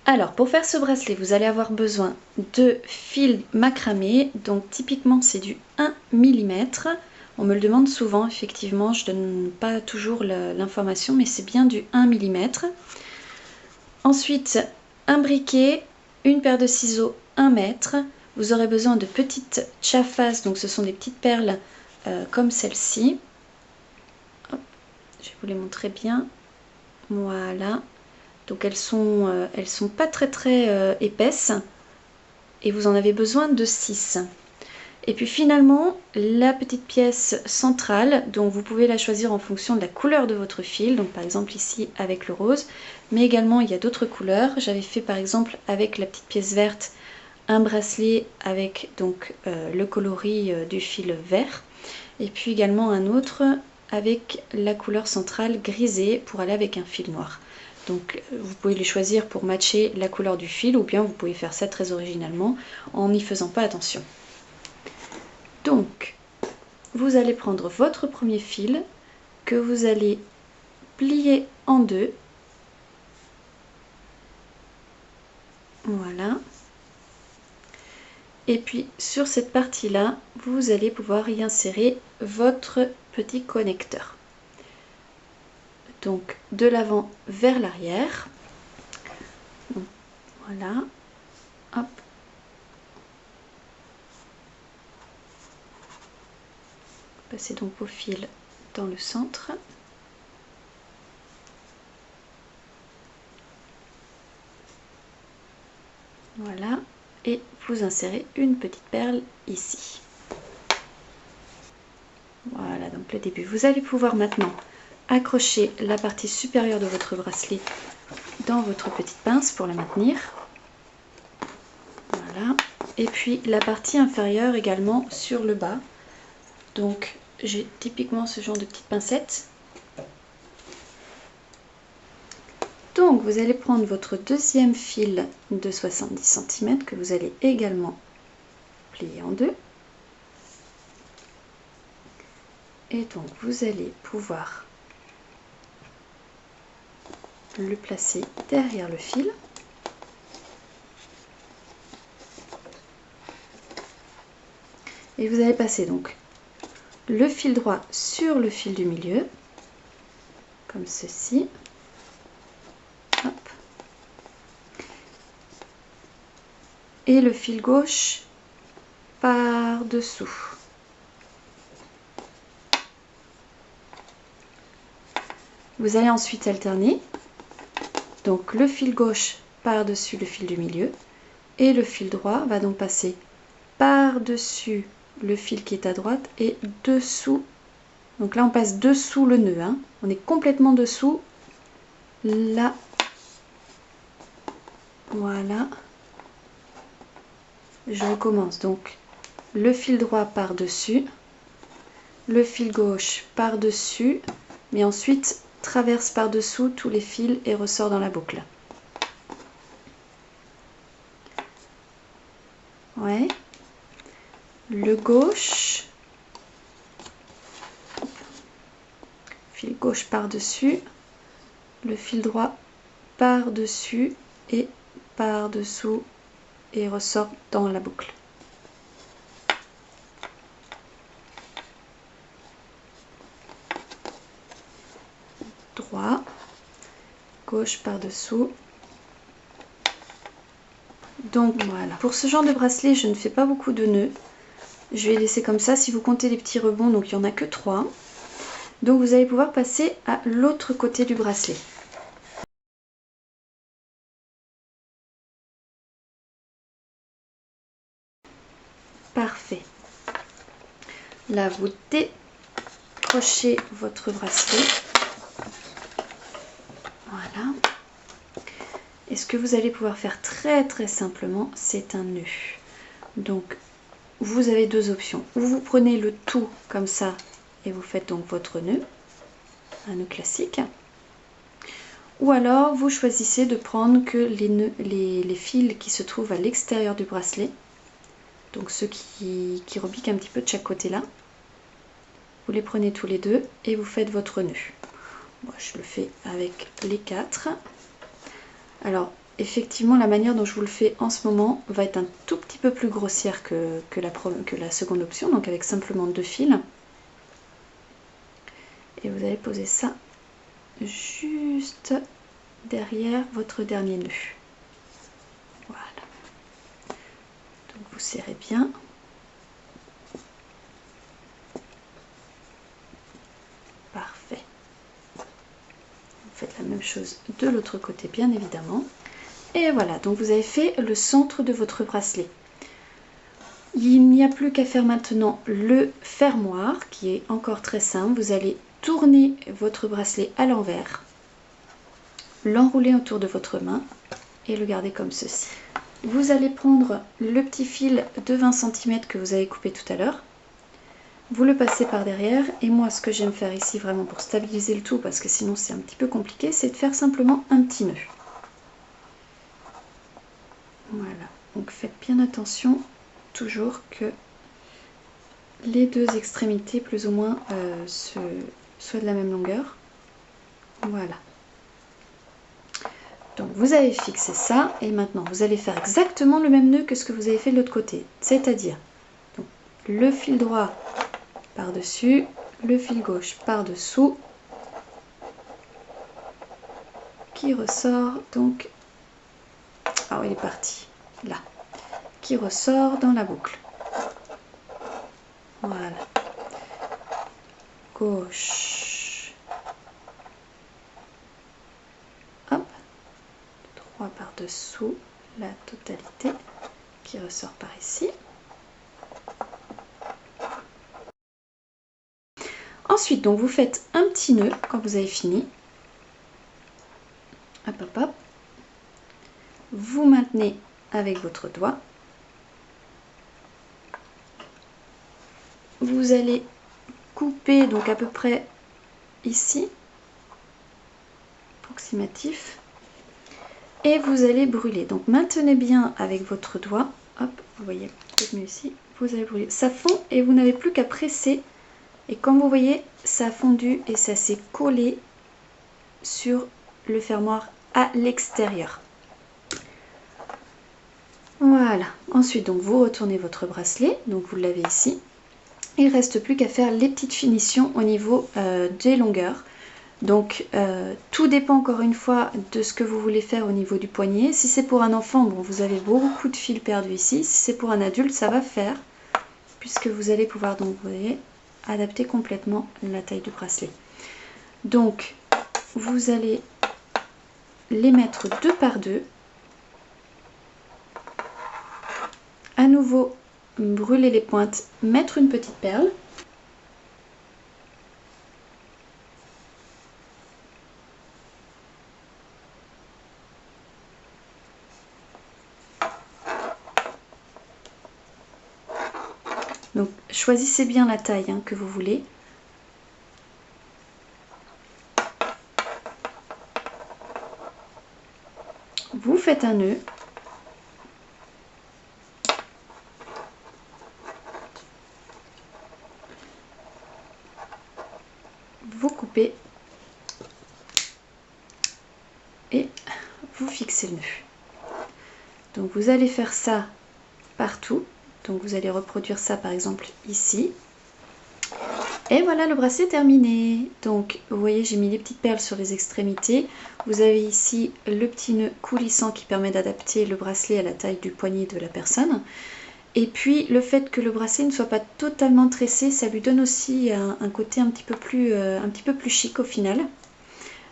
Alors pour faire ce bracelet, vous allez avoir besoin de fil macramé, donc typiquement c'est du 1 mm. On me le demande souvent, effectivement, je donne pas toujours l'information, mais c'est bien du 1 mm. Ensuite, un briquet, une paire de ciseaux 1 mètre. Vous aurez besoin de petites chafas, donc ce sont des petites perles comme celle-ci. Je vais vous les montrer bien. Voilà. Donc elles sont pas très épaisses et vous en avez besoin de 6. Et puis finalement, la petite pièce centrale, donc vous pouvez la choisir en fonction de la couleur de votre fil, donc par exemple ici avec le rose, mais également il y a d'autres couleurs. J'avais fait par exemple avec la petite pièce verte un bracelet avec donc le coloris du fil vert, et puis également un autre avec la couleur centrale grisée pour aller avec un fil noir. Donc vous pouvez les choisir pour matcher la couleur du fil, ou bien vous pouvez faire ça très originalement en n'y faisant pas attention. Donc vous allez prendre votre premier fil que vous allez plier en deux. Voilà. Et puis sur cette partie là, vous allez pouvoir y insérer votre petit connecteur. Donc de l'avant vers l'arrière. Voilà. Hop. Passez donc vos fils dans le centre. Voilà. Et vous insérez une petite perle ici. Voilà donc le début. Vous allez pouvoir maintenant accrocher la partie supérieure de votre bracelet dans votre petite pince pour la maintenir. Voilà. Et puis la partie inférieure également sur le bas. Donc j'ai typiquement ce genre de petite pincette. Donc vous allez prendre votre deuxième fil de 70 cm que vous allez également plier en deux. Et donc vous allez pouvoir le placer derrière le fil. Et vous allez passer donc le fil droit sur le fil du milieu, comme ceci. Hop. Et le fil gauche par-dessous. Vous allez ensuite alterner. Donc le fil gauche par-dessus le fil du milieu. Et le fil droit va donc passer par-dessus le fil qui est à droite et dessous. Donc là on passe dessous le nœud, hein. On est complètement dessous. Là, voilà. Je recommence donc le fil droit par-dessus, le fil gauche par-dessus, mais ensuite traverse par-dessous tous les fils et ressort dans la boucle. Ouais. Le gauche, fil gauche par-dessus, le fil droit par-dessus et par-dessous et ressort dans la boucle. Droit, gauche par-dessous. Donc voilà, pour ce genre de bracelet, je ne fais pas beaucoup de nœuds. Je vais laisser comme ça. Si vous comptez les petits rebonds, donc il n'y en a que 3. Donc vous allez pouvoir passer à l'autre côté du bracelet. Parfait. Là, vous décrochez votre bracelet. Voilà. Et ce que vous allez pouvoir faire très simplement, c'est un nœud. Donc, vous avez deux options. Ou vous prenez le tout comme ça et vous faites donc votre nœud, un nœud classique. Ou alors, vous choisissez de prendre que les fils qui se trouvent à l'extérieur du bracelet, donc ceux qui rebiquent un petit peu de chaque côté là. Vous les prenez tous les deux et vous faites votre nœud. Moi, je le fais avec les 4. Alors, effectivement la manière dont je vous le fais en ce moment va être un tout petit peu plus grossière que la seconde option, donc avec simplement 2 fils. Et vous allez poser ça juste derrière votre dernier nœud. Voilà. Donc vous serrez bien. Parfait. Vous faites la même chose de l'autre côté, bien évidemment. Et voilà, donc vous avez fait le centre de votre bracelet. Il n'y a plus qu'à faire maintenant le fermoir, qui est encore très simple. Vous allez tourner votre bracelet à l'envers, l'enrouler autour de votre main et le garder comme ceci. Vous allez prendre le petit fil de 20 cm que vous avez coupé tout à l'heure, vous le passez par derrière, et moi ce que j'aime faire ici vraiment pour stabiliser le tout, parce que sinon c'est un petit peu compliqué, c'est de faire simplement un petit nœud. Voilà, donc faites bien attention toujours que les deux extrémités plus ou moins soient de la même longueur. Voilà. Donc vous avez fixé ça et maintenant vous allez faire exactement le même nœud que ce que vous avez fait de l'autre côté. C'est-à-dire le fil droit par-dessus, le fil gauche par-dessous qui ressort donc... Ah il est parti, là. Qui ressort dans la boucle. Voilà. Gauche. Hop. 3 par-dessous la totalité qui ressort par ici. Ensuite, donc vous faites un petit nœud quand vous avez fini. Hop, hop, hop. Vous maintenez avec votre doigt. Vous allez couper donc à peu près ici, approximatif, et vous allez brûler. Donc maintenez bien avec votre doigt. Hop, vous voyez, peut-être mieux ici. Vous allez brûler. Ça fond et vous n'avez plus qu'à presser. Et comme vous voyez, ça a fondu et ça s'est collé sur le fermoir à l'extérieur. Voilà. Ensuite, donc vous retournez votre bracelet. Donc vous l'avez ici. Il ne reste plus qu'à faire les petites finitions au niveau des longueurs. Donc tout dépend encore une fois de ce que vous voulez faire au niveau du poignet. Si c'est pour un enfant, bon, vous avez beaucoup de fil perdu ici. Si c'est pour un adulte, ça va faire, puisque vous allez pouvoir, donc vous voyez, adapter complètement la taille du bracelet. Donc vous allez les mettre 2 par 2. À nouveau, brûler les pointes, mettre une petite perle. Donc choisissez bien la taille que vous voulez. Vous faites un nœud. Vous coupez et vous fixez le nœud. Donc vous allez faire ça partout. Donc vous allez reproduire ça par exemple ici. Et voilà le bracelet terminé. Donc vous voyez, j'ai mis les petites perles sur les extrémités. Vous avez ici le petit nœud coulissant qui permet d'adapter le bracelet à la taille du poignet de la personne. Et puis le fait que le bracelet ne soit pas totalement tressé, ça lui donne aussi un côté un petit peu plus chic au final.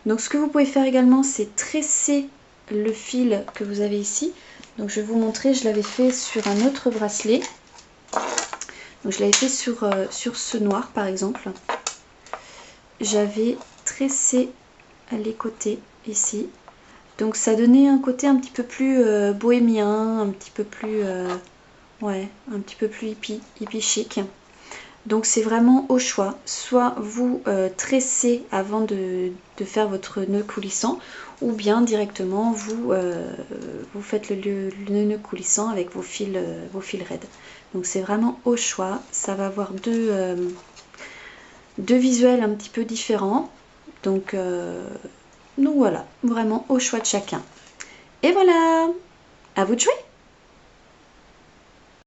Donc ce que vous pouvez faire également, c'est tresser le fil que vous avez ici. Donc je vais vous montrer, je l'avais fait sur un autre bracelet. Donc je l'avais fait sur ce noir par exemple. J'avais tressé les côtés ici. Donc ça donnait un côté un petit peu plus bohémien, un petit peu plus... ouais, un petit peu plus hippie chic. Donc c'est vraiment au choix. Soit vous tressez avant de faire votre nœud coulissant, ou bien directement vous faites le nœud coulissant avec vos fils raides. Donc c'est vraiment au choix. Ça va avoir deux visuels un petit peu différents. Donc voilà, vraiment au choix de chacun. Et voilà, à vous de jouer!